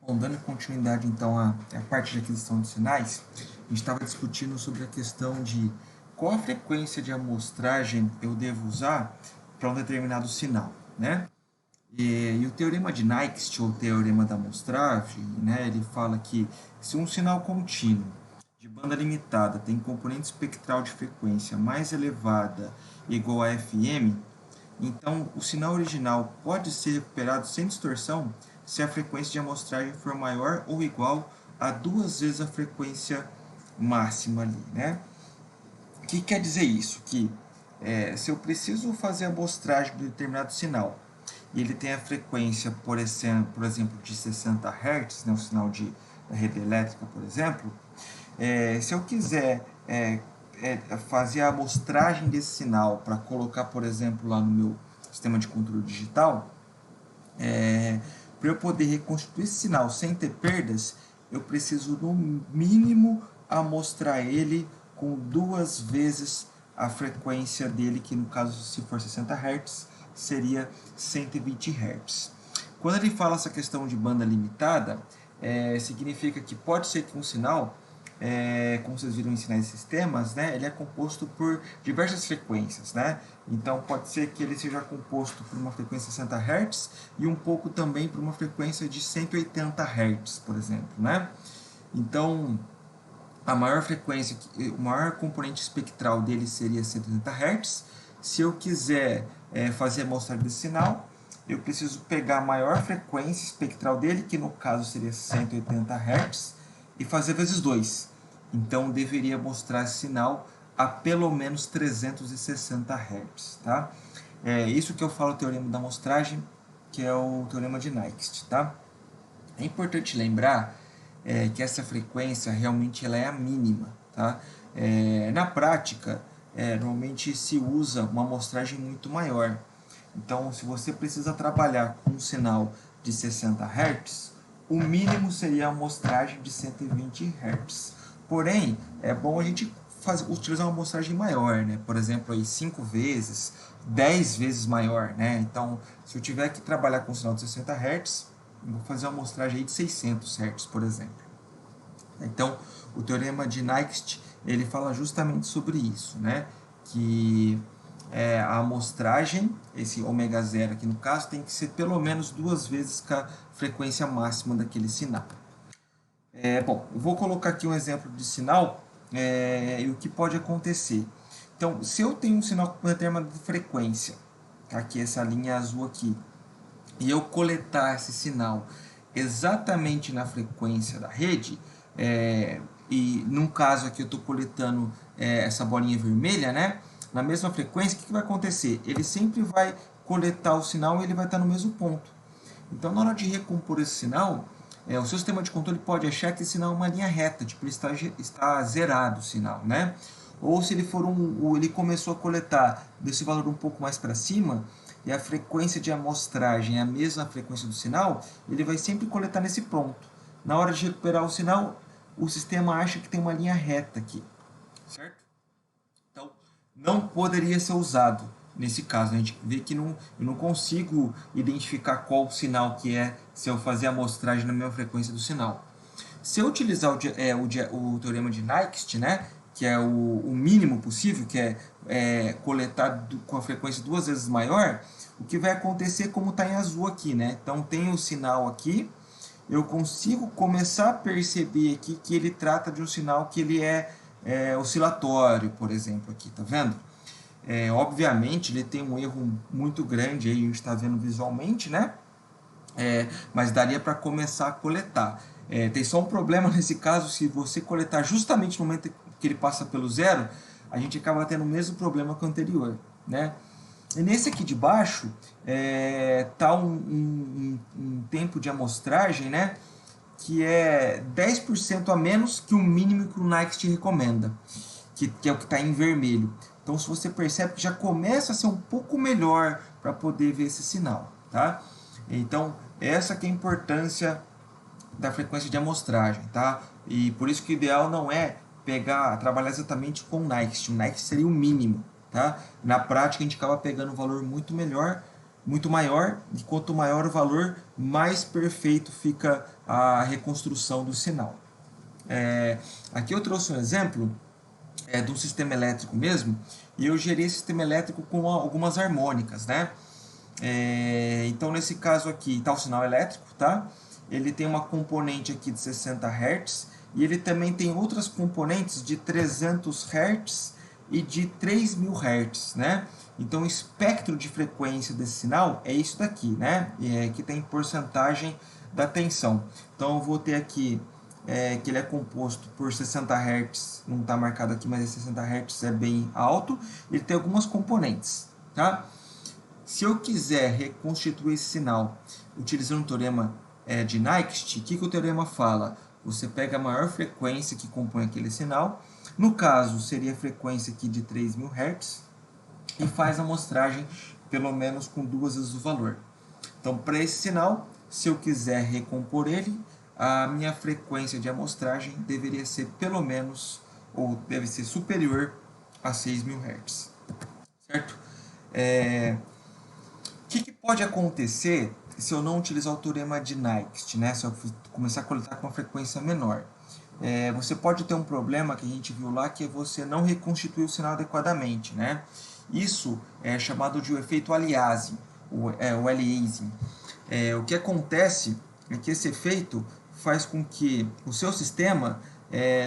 Bom, dando continuidade então à parte de aquisição de sinais, a gente estava discutindo sobre a questão de qual a frequência de amostragem eu devo usar para um determinado sinal, né? E o teorema de Nyquist, ou teorema da amostragem, né, ele fala que se um sinal contínuo de banda limitada tem componente espectral de frequência mais elevada igual a Fm, então o sinal original pode ser recuperado sem distorção se a frequência de amostragem for maior ou igual a duas vezes a frequência máxima ali, né? O que quer dizer isso? Que se eu preciso fazer a amostragem de um determinado sinal e ele tem a frequência, por exemplo, de 60 Hz, né, o sinal da rede elétrica, por exemplo, se eu quiser fazer a amostragem desse sinal para colocar, por exemplo, lá no meu sistema de controle digital, para eu poder reconstituir esse sinal sem ter perdas, eu preciso, no mínimo, amostrar ele com duas vezes a frequência dele, que no caso, se for 60 Hz, seria 120 Hz. Quando ele fala essa questão de banda limitada, significa que pode ser que um sinal, como vocês viram em sinais de sistemas, né, ele é composto por diversas frequências, né? Então pode ser que ele seja composto por uma frequência de 60 Hz e um pouco também por uma frequência de 180 Hz, por exemplo, né? Então a maior frequência, o maior componente espectral dele seria 180 Hz. Se eu quiser fazer a amostragem desse sinal, eu preciso pegar a maior frequência espectral dele, que no caso seria 180 Hz, e fazer vezes 2. Então, deveria mostrar esse sinal a pelo menos 360 Hz. Tá? É isso que eu falo o teorema da amostragem, que é o teorema de Nyquist. Tá? É importante lembrar que essa frequência realmente ela é a mínima. Tá? Na prática, normalmente se usa uma amostragem muito maior. Então, se você precisa trabalhar com um sinal de 60 Hz, o mínimo seria a amostragem de 120 Hz. Porém, é bom a gente utilizar uma amostragem maior, né? Por exemplo, aí 5 vezes, 10 vezes maior, né? Então, se eu tiver que trabalhar com um sinal de 60 Hz, eu vou fazer uma amostragem aí de 600 Hz, por exemplo. Então, o teorema de Nyquist, ele fala justamente sobre isso, né? Que a amostragem, esse ômega zero aqui no caso, tem que ser pelo menos duas vezes a frequência máxima daquele sinal. Bom, eu vou colocar aqui um exemplo de sinal e o que pode acontecer. Então, se eu tenho um sinal com determinada frequência, tá aqui essa linha azul aqui, e eu coletar esse sinal exatamente na frequência da rede, e num caso aqui eu estou coletando essa bolinha vermelha, né? Na mesma frequência, o que vai acontecer? Ele sempre vai coletar o sinal e ele vai estar no mesmo ponto. Então, na hora de recompor esse sinal, o seu sistema de controle pode achar que esse sinal é uma linha reta, tipo, ele está zerado o sinal, né? Ou se ele for ele começou a coletar desse valor um pouco mais para cima, e a frequência de amostragem é a mesma frequência do sinal, ele vai sempre coletar nesse ponto. Na hora de recuperar o sinal, o sistema acha que tem uma linha reta aqui, certo? Então, não poderia ser usado nesse caso. A gente vê que eu não consigo identificar qual sinal que é se eu fazer a amostragem na mesma frequência do sinal. Se eu utilizar o teorema de Nyquist, né, que é o mínimo possível, que é coletar com a frequência duas vezes maior, o que vai acontecer como está em azul aqui, né? Então tem o sinal aqui, eu consigo começar a perceber aqui que ele trata de um sinal que ele é oscilatório, por exemplo, aqui, tá vendo? Obviamente ele tem um erro muito grande, aí a gente está vendo visualmente, né? Mas daria para começar a coletar. Tem só um problema nesse caso, se você coletar justamente no momento que ele passa pelo zero, a gente acaba tendo o mesmo problema que o anterior, né? E nesse aqui de baixo está um tempo de amostragem, né, que é 10% a menos que o mínimo que o Nyquist recomenda, que é o que está em vermelho. Então, se você percebe que já começa a ser um pouco melhor para poder ver esse sinal, tá? Então, essa que é a importância da frequência de amostragem, tá? E por isso que o ideal não é trabalhar exatamente com o Nyquist. O Nyquist seria o mínimo, tá? Na prática, a gente acaba pegando um valor muito melhor muito maior, e quanto maior o valor, mais perfeito fica a reconstrução do sinal. Aqui eu trouxe um exemplo de um sistema elétrico mesmo, e eu gerei esse sistema elétrico com algumas harmônicas, né? Então, nesse caso aqui, está o sinal elétrico, tá? Ele tem uma componente aqui de 60 Hz, e ele também tem outras componentes de 300 Hz e de 3000 Hz, né? Então, o espectro de frequência desse sinal é isso daqui, né? Que tem porcentagem da tensão. Então, eu vou ter aqui que ele é composto por 60 Hz, não está marcado aqui, mas 60 Hz é bem alto. Ele tem algumas componentes, tá? Se eu quiser reconstituir esse sinal utilizando o teorema de Nyquist, o que o teorema fala? Você pega a maior frequência que compõe aquele sinal, no caso seria a frequência aqui de 3000 Hz, e faz a amostragem pelo menos com 2 vezes o valor. Então, para esse sinal, se eu quiser recompor ele, a minha frequência de amostragem deveria ser pelo menos, ou deve ser superior a 6000 Hz. Certo? O que pode acontecer se eu não utilizar o teorema de Nyquist, né? Se eu começar a coletar com uma frequência menor? Você pode ter um problema que a gente viu lá, que é você não reconstituir o sinal adequadamente, né? Isso é chamado de efeito aliasing, o aliasing. O que acontece é que esse efeito faz com que o seu sistema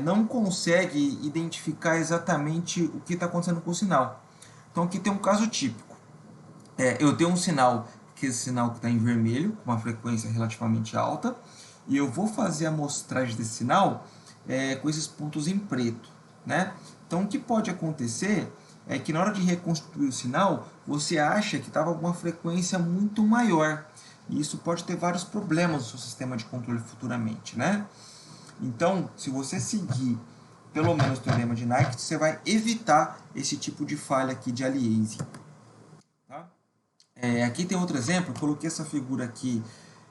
não consegue identificar exatamente o que está acontecendo com o sinal. Então aqui tem um caso típico. Eu tenho um sinal, que esse sinal que está em vermelho, com uma frequência relativamente alta, e eu vou fazer a amostragem desse sinal com esses pontos em preto, né? Então o que pode acontecer é que na hora de reconstruir o sinal, você acha que estava alguma frequência muito maior. E isso pode ter vários problemas no seu sistema de controle futuramente, né? Então, se você seguir pelo menos o teorema de Nyquist, você vai evitar esse tipo de falha aqui de aliasing. Tá? Aqui tem outro exemplo, eu coloquei essa figura aqui,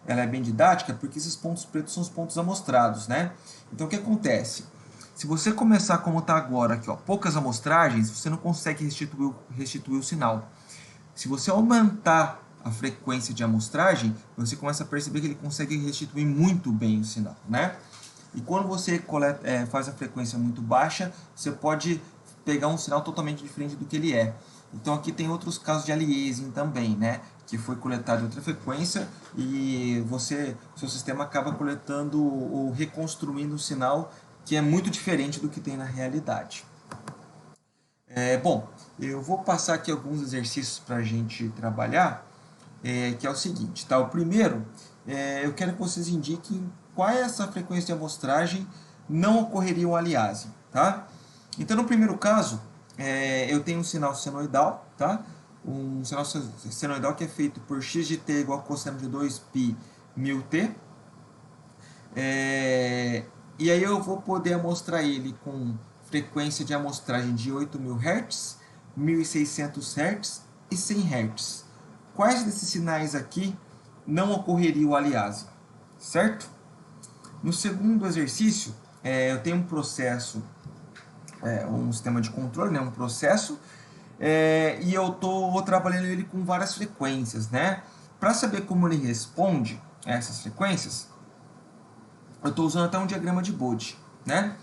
ela é bem didática, porque esses pontos pretos são os pontos amostrados, né? Então, o que acontece? Se você começar como está agora, aqui, ó, poucas amostragens, você não consegue restituir o sinal. Se você aumentar a frequência de amostragem, você começa a perceber que ele consegue restituir muito bem o sinal, né? E quando você faz a frequência muito baixa, você pode pegar um sinal totalmente diferente do que ele é. Então aqui tem outros casos de aliasing também, né? Que foi coletado em outra frequência e seu sistema acaba coletando ou reconstruindo um sinal que é muito diferente do que tem na realidade. Bom, eu vou passar aqui alguns exercícios para a gente trabalhar, que é o seguinte, tá? O primeiro, eu quero que vocês indiquem qual é essa frequência de amostragem não ocorreria um aliasing, tá? Então, no primeiro caso, eu tenho um sinal senoidal, tá? Um sinal senoidal que é feito por x de t igual a cosseno de 2π μ t. E aí eu vou poder amostrar ele com frequência de amostragem de 8000 Hz, 1600 Hz e 100 Hz. Quais desses sinais aqui não ocorreria o aliasing? Certo? No segundo exercício, eu tenho um processo, um sistema de controle, né, um processo, e eu estou trabalhando ele com várias frequências, né? Para saber como ele responde a essas frequências, eu estou usando até um diagrama de Bode, né?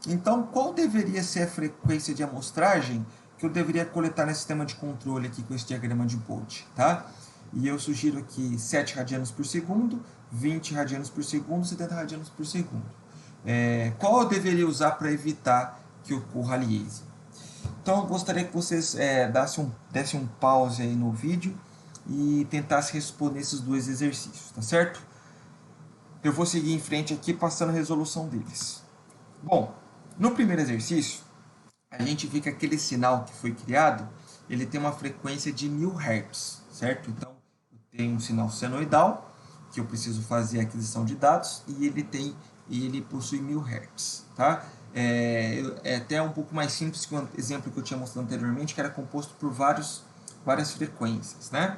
Então, qual deveria ser a frequência de amostragem que eu deveria coletar nesse sistema de controle aqui com esse diagrama de Bode, tá? E eu sugiro aqui 7 radianos por segundo, 20 radianos por segundo, 70 radianos por segundo. Qual eu deveria usar para evitar que ocorra aliasing? Então, eu gostaria que vocês dessem um pause aí no vídeo e tentassem responder esses dois exercícios, tá certo? Eu vou seguir em frente aqui passando a resolução deles. Bom, no primeiro exercício, a gente vê que aquele sinal que foi criado, ele tem uma frequência de 1000 Hz, certo? Então, eu tenho um sinal senoidal, que eu preciso fazer a aquisição de dados, e ele possui 1000 Hz, tá? É até um pouco mais simples que o exemplo que eu tinha mostrado anteriormente, que era composto por várias frequências, né?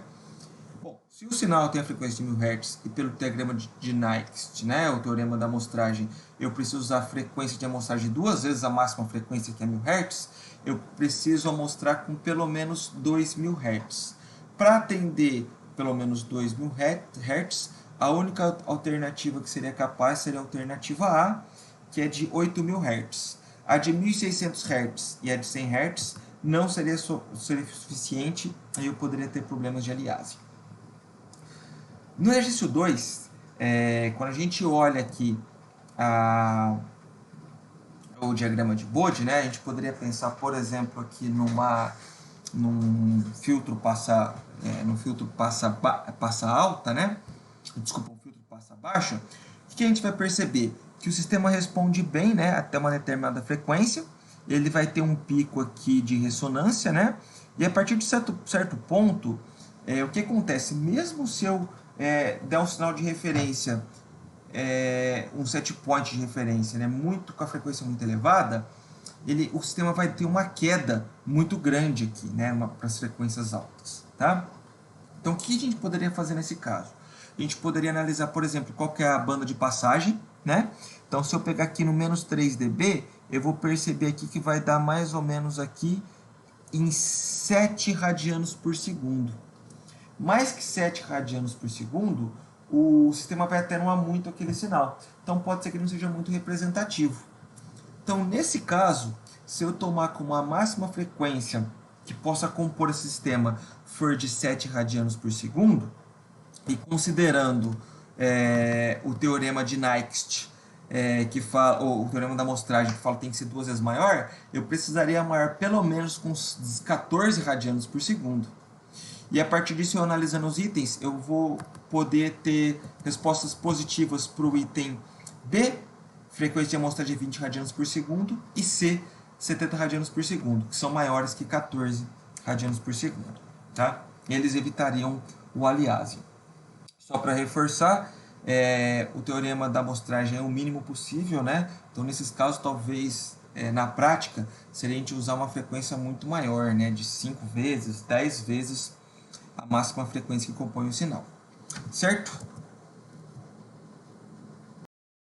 Bom, se o sinal tem a frequência de 1000 Hz e pelo diagrama de Nyquist, né, o teorema da amostragem, eu preciso usar a frequência de amostragem 2 vezes a máxima frequência, que é 1000 Hz, eu preciso amostrar com pelo menos 2000 Hz. Para atender pelo menos 2.000 Hz, a única alternativa que seria capaz seria a alternativa A, que é de 8.000 Hz. A de 1.600 Hz e a de 100 Hz não seria suficiente e eu poderia ter problemas de aliasing. No exercício 2, quando a gente olha aqui o diagrama de Bode, né, a gente poderia pensar, por exemplo, aqui num filtro passa alta, né? Desculpa, um filtro passa baixa. O que a gente vai perceber? Que o sistema responde bem, né, até uma determinada frequência. Ele vai ter um pico aqui de ressonância, né? E a partir de certo ponto, o que acontece? Mesmo se eu der um sinal de referência, um set point de referência, né, com a frequência muito elevada, o sistema vai ter uma queda muito grande aqui, né, para as frequências altas, tá? Então, o que a gente poderia fazer nesse caso? A gente poderia analisar, por exemplo, qual que é a banda de passagem, né? Então, se eu pegar aqui no menos 3 dB, eu vou perceber aqui que vai dar mais ou menos aqui em 7 radianos por segundo. Mais que 7 radianos por segundo, o sistema vai atenuar muito aquele sinal. Então, pode ser que não seja muito representativo. Então, nesse caso, se eu tomar como a máxima frequência que possa compor esse sistema for de 7 radianos por segundo, e considerando o teorema de Nyquist, que fala, o teorema da amostragem, que fala que tem que ser 2 vezes maior, eu precisaria maior pelo menos com 14 radianos por segundo. E a partir disso, eu analisando os itens, eu vou poder ter respostas positivas para o item B, frequência de amostragem de 20 radianos por segundo, e C, 70 radianos por segundo, que são maiores que 14 radianos por segundo. Tá? Eles evitariam o aliasing. Só para reforçar, o teorema da amostragem é o mínimo possível, né? Então, nesses casos, talvez, na prática, seria a gente usar uma frequência muito maior, né? De 5 vezes, 10 vezes a máxima frequência que compõe o sinal. Certo?